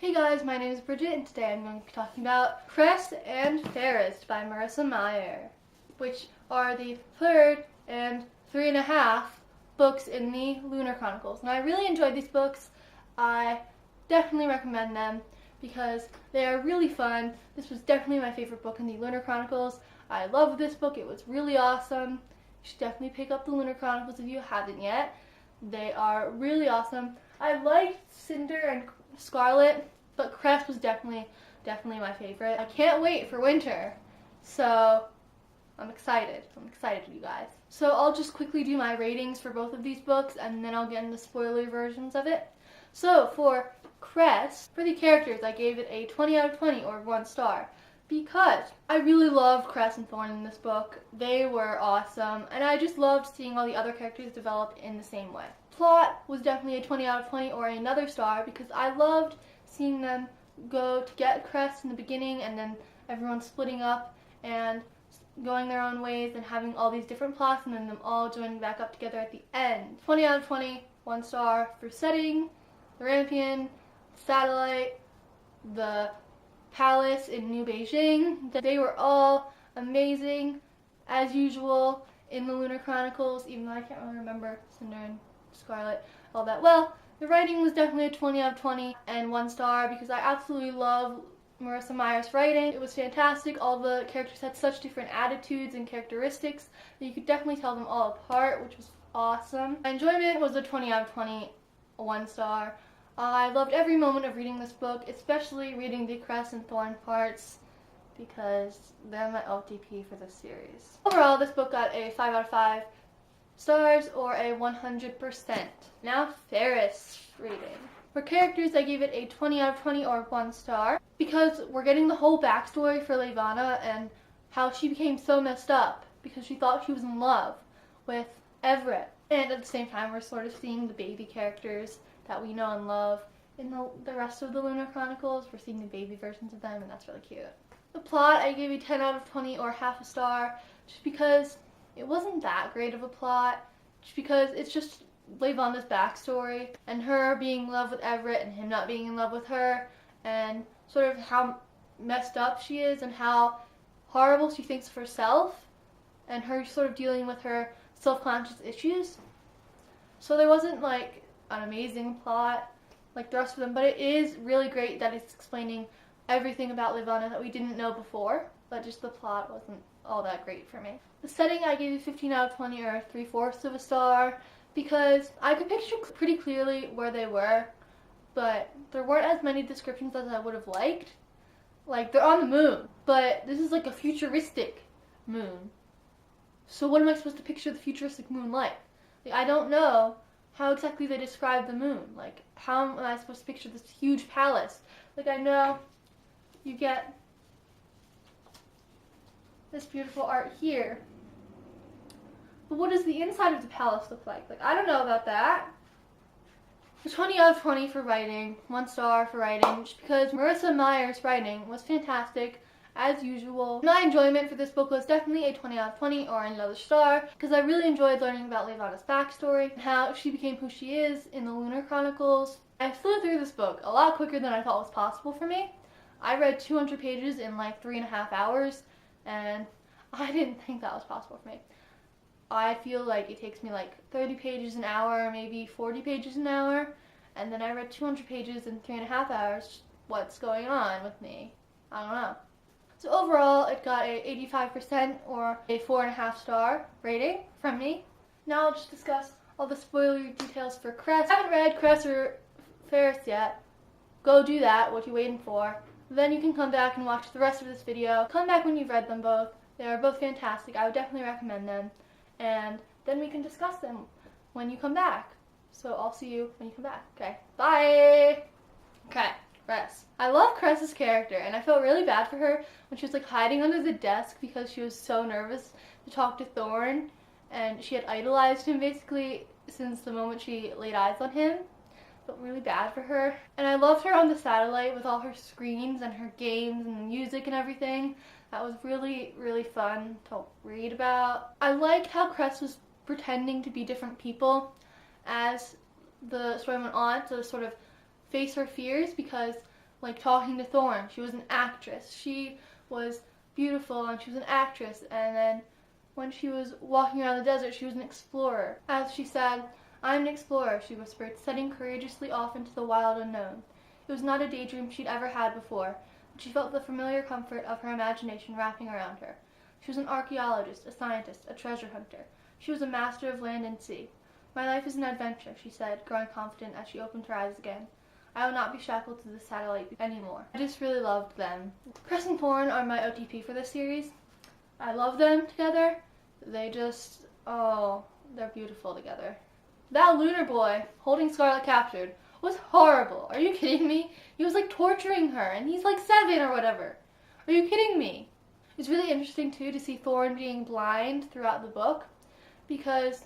Hey guys, my name is Bridget and today I'm going to be talking about Cress and Fairest by Marissa Meyer, which are the third and 3.5 books in the Lunar Chronicles. And I really enjoyed these books. I definitely recommend them because they are really fun. This was definitely my favorite book in the Lunar Chronicles. I loved this book. It was really awesome. You should definitely pick up the Lunar Chronicles if you haven't yet. They are really awesome. I liked Cinder and Scarlet, but Cress was definitely my favorite. I can't wait for winter, so I'm excited, you guys. So I'll just quickly do my ratings for both of these books, and then I'll get into spoiler versions of it. So for Cress, for the characters, I gave it a 20 out of 20, or 1 star, because I really loved Cress and Thorn in this book. They were awesome, and I just loved seeing all the other characters develop in the same way. Plot was definitely a 20 out of 20 or another star because I loved seeing them go to get Cress in the beginning and then everyone splitting up and going their own ways and having all these different plots and then them all joining back up together at the end. 20 out of 20, 1 star for setting, the Rampion, satellite, the palace in New Beijing. They were all amazing as usual in the Lunar Chronicles, even though I can't really remember Cinder and Scarlet all that well. The writing was definitely a 20 out of 20 and 1 star because I absolutely love Marissa Meyer's writing. It was fantastic. All the characters had such different attitudes and characteristics that you could definitely tell them all apart, which was awesome. My enjoyment was a 20 out of 20, 1 star. I loved every moment of reading this book, especially reading the Cress and Thorn parts because they're my LTP for this series. Overall, this book got a 5 out of 5 stars or a 100%. Now Fairest rating. For characters, I gave it a 20 out of 20 or 1 star because we're getting the whole backstory for Levana and how she became so messed up because she thought she was in love with Everett. And at the same time, we're sort of seeing the baby characters that we know and love in the rest of the Lunar Chronicles. We're seeing the baby versions of them, and that's really cute. The plot, I gave a 10 out of 20 or half a star just because it wasn't that great of a plot, just because it's just Levana's backstory and her being in love with Everett and him not being in love with her and sort of how messed up she is and how horrible she thinks of herself and her sort of dealing with her self-conscious issues. So there wasn't like an amazing plot like the rest of them, but it is really great that it's explaining everything about Levana that we didn't know before, but just the plot wasn't all that great for me. The setting, I gave it 15 out of 20 or 3/4 of a star because I could picture pretty clearly where they were, but there weren't as many descriptions as I would have liked. Like, they're on the moon, but this is like a futuristic moon. So what am I supposed to picture the futuristic moon like? Like, I don't know how exactly they describe the moon. Like, how am I supposed to picture this huge palace? Like, I know you get this beautiful art here, but what does the inside of the palace look like? Like, I don't know about that. 20 out of 20 for writing, 1 star for writing, just because Marissa Meyer's writing was fantastic as usual. My enjoyment for this book was definitely a 20 out of 20 or another star because I really enjoyed learning about Levana's backstory and how she became who she is in the Lunar Chronicles. I flew through this book a lot quicker than I thought was possible for me. I read 200 pages in like 3.5 hours, and I didn't think that was possible for me. I feel like it takes me like 30 pages an hour, maybe 40 pages an hour, and then I read 200 pages in 3.5 hours. What's going on with me? I don't know. So overall, it got a 85% or a 4.5 star rating from me. Now I'll just discuss all the spoilery details for Cress. If you haven't read Cress or Fairest yet, go do that. What are you waiting for? Then you can come back and watch the rest of this video. Come back when you've read them both. They are both fantastic. I would definitely recommend them. And then we can discuss them when you come back. So I'll see you when you come back. Okay, bye! Okay, Cress. I love Cress's character, and I felt really bad for her when she was like hiding under the desk because she was so nervous to talk to Thorn, and she had idolized him basically since the moment she laid eyes on him. Felt really bad for her. And I loved her on the satellite with all her screens and her games and music and everything. That was really, really fun to read about. I liked how Cress was pretending to be different people as the story went on to sort of face her fears, because like talking to Thorn. She was an actress. She was beautiful and she was an actress. And then when she was walking around the desert, she was an explorer. As she said, "I'm an explorer," she whispered, setting courageously off into the wild unknown. It was not a daydream she'd ever had before, but she felt the familiar comfort of her imagination wrapping around her. She was an archaeologist, a scientist, a treasure hunter. She was a master of land and sea. "My life is an adventure," she said, growing confident as she opened her eyes again. "I will not be shackled to the satellite anymore." I just really loved them. Cress and Thorn are my OTP for this series. I love them together. They just, oh, they're beautiful together. That lunar boy holding Scarlet captured was horrible. Are you kidding me? He was like torturing her, and he's like 7 or whatever. Are you kidding me? It's really interesting too to see Thorn being blind throughout the book, because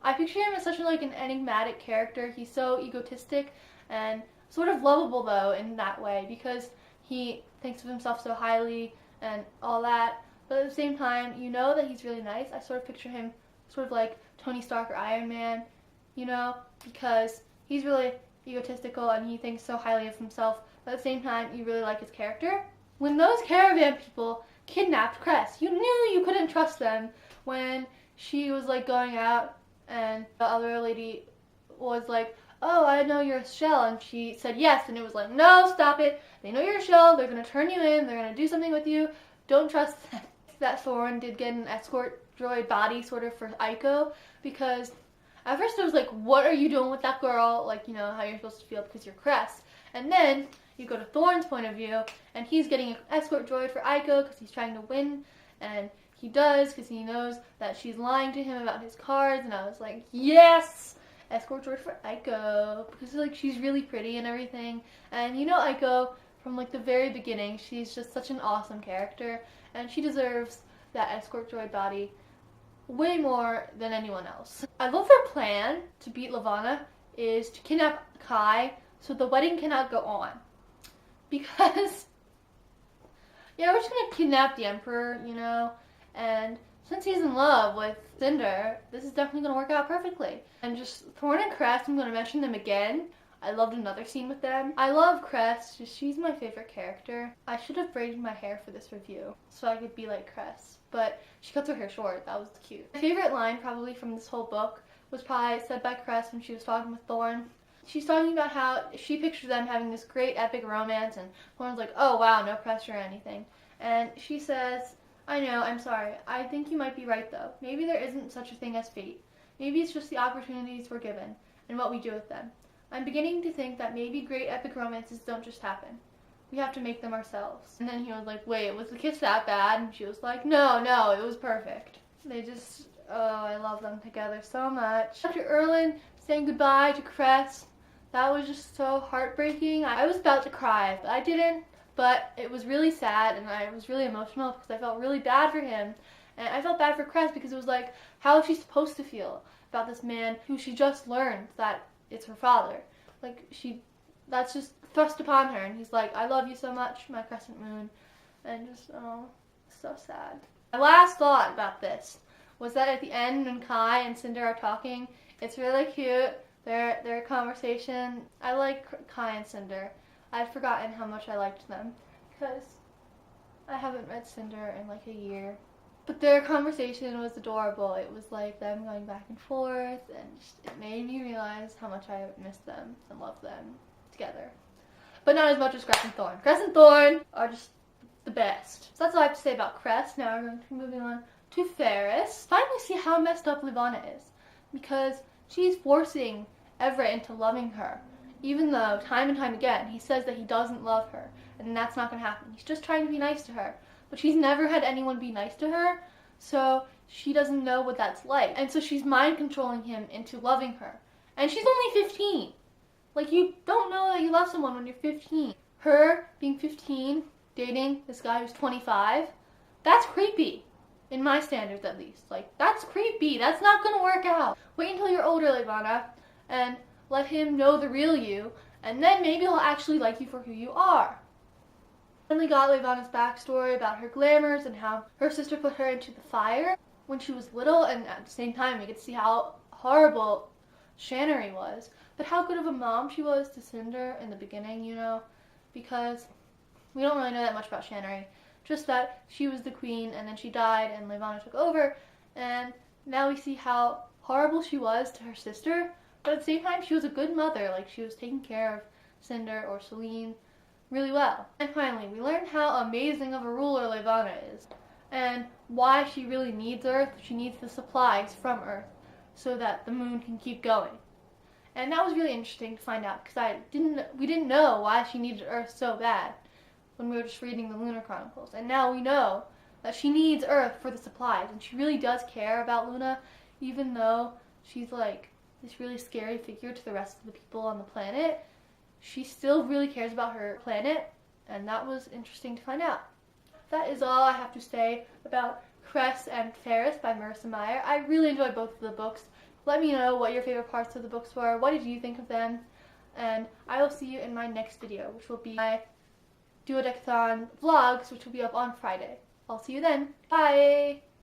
I picture him as such like an enigmatic character. He's so egotistic and sort of lovable though in that way, because he thinks of himself so highly and all that. But at the same time, you know that he's really nice. I sort of picture him sort of like Tony Stark or Iron Man, you know, because he's really egotistical and he thinks so highly of himself, but at the same time you really like his character. When those caravan people kidnapped Cress, you knew you couldn't trust them. When she was like going out and the other lady was like, "Oh, I know you're a shell," and she said yes, and it was like, "No, stop it, they know you're a shell, they're gonna turn you in, they're gonna do something with you, don't trust them." That Thorn did get an escort droid body sort of for Aiko, because at first I was like, what are you doing with that girl? Like, you know, how you're supposed to feel because you're Cress. And then you go to Thorn's point of view, and he's getting an escort droid for Aiko because he's trying to win. And he does because he knows that she's lying to him about his cards. And I was like, yes! Escort droid for Aiko. Because like she's really pretty and everything. And you know Aiko from like the very beginning. She's just such an awesome character. And she deserves that escort droid body way more than anyone else. I love their plan to beat Levana is to kidnap Kai so the wedding cannot go on. Because, yeah, we're just gonna kidnap the Emperor, you know, and since he's in love with Cinder, this is definitely gonna work out perfectly. And just Thorn and Cress, I'm gonna mention them again. I loved another scene with them. I love Cress, she's my favorite character. I should have braided my hair for this review so I could be like Cress, but she cuts her hair short. That was cute. My favorite line probably from this whole book was probably said by Cress when she was talking with Thorn. She's talking about how she pictures them having this great epic romance, and Thorn's like, "Oh wow, no pressure or anything." And she says, "I know, I'm sorry. I think you might be right though. Maybe there isn't such a thing as fate. Maybe it's just the opportunities we're given and what we do with them. I'm beginning to think that maybe great epic romances don't just happen. We have to make them ourselves." And then he was like, "Wait, was the kiss that bad?" And she was like, No, it was perfect." They just, oh, I love them together so much. After Erlen saying goodbye to Cress, that was just so heartbreaking. I was about to cry, but I didn't. But it was really sad, and I was really emotional because I felt really bad for him. And I felt bad for Cress because it was like, how is she supposed to feel about this man who she just learned that it's her father? Like, that's just thrust upon her, and he's like, "I love you so much, my crescent moon." And just, oh, so sad. My last thought about this was that at the end when Kai and Cinder are talking, it's really cute, their conversation. I like Kai and Cinder. I'd forgotten how much I liked them, because I haven't read Cinder in like a year. But their conversation was adorable. It was like them going back and forth, and just, it made me realize how much I missed them and loved them together. But not as much as Cress and Thorn. Cress and Thorn are just the best. So that's all I have to say about Cress. Now we're going to be moving on to Fairest. Finally see how messed up Levana is, because she's forcing Everett into loving her, even though time and time again he says that he doesn't love her, and that's not going to happen. He's just trying to be nice to her. But she's never had anyone be nice to her, so she doesn't know what that's like. And so she's mind controlling him into loving her. And she's only 15. Like, you don't know that you love someone when you're 15. Her being 15, dating this guy who's 25, that's creepy. In my standards, at least. Like, that's creepy. That's not gonna work out. Wait until you're older, Levana, and let him know the real you, and then maybe he'll actually like you for who you are. Finally got Levana's backstory about her glamours and how her sister put her into the fire when she was little, and at the same time we could see how horrible Shannery was, but how good of a mom she was to Cinder in the beginning, you know. because we don't really know that much about Shannery. Just that she was the queen and then she died and Levana took over, and now we see how horrible she was to her sister, but at the same time she was a good mother. Like, she was taking care of Cinder or Celine really well. And finally, we learned how amazing of a ruler Levana is and why she really needs Earth. She needs the supplies from Earth so that the moon can keep going. And that was really interesting to find out, because we didn't know why she needed Earth so bad when we were just reading the Lunar Chronicles. And now we know that she needs Earth for the supplies, and she really does care about Luna, even though she's like this really scary figure to the rest of the people on the planet. She still really cares about her planet, and that was interesting to find out. That is all I have to say about Cress and Fairest by Marissa Meyer. I really enjoyed both of the books. Let me know what your favorite parts of the books were. What did you think of them? And I will see you in my next video, which will be my Duodecathon vlogs, which will be up on Friday. I'll see you then. Bye!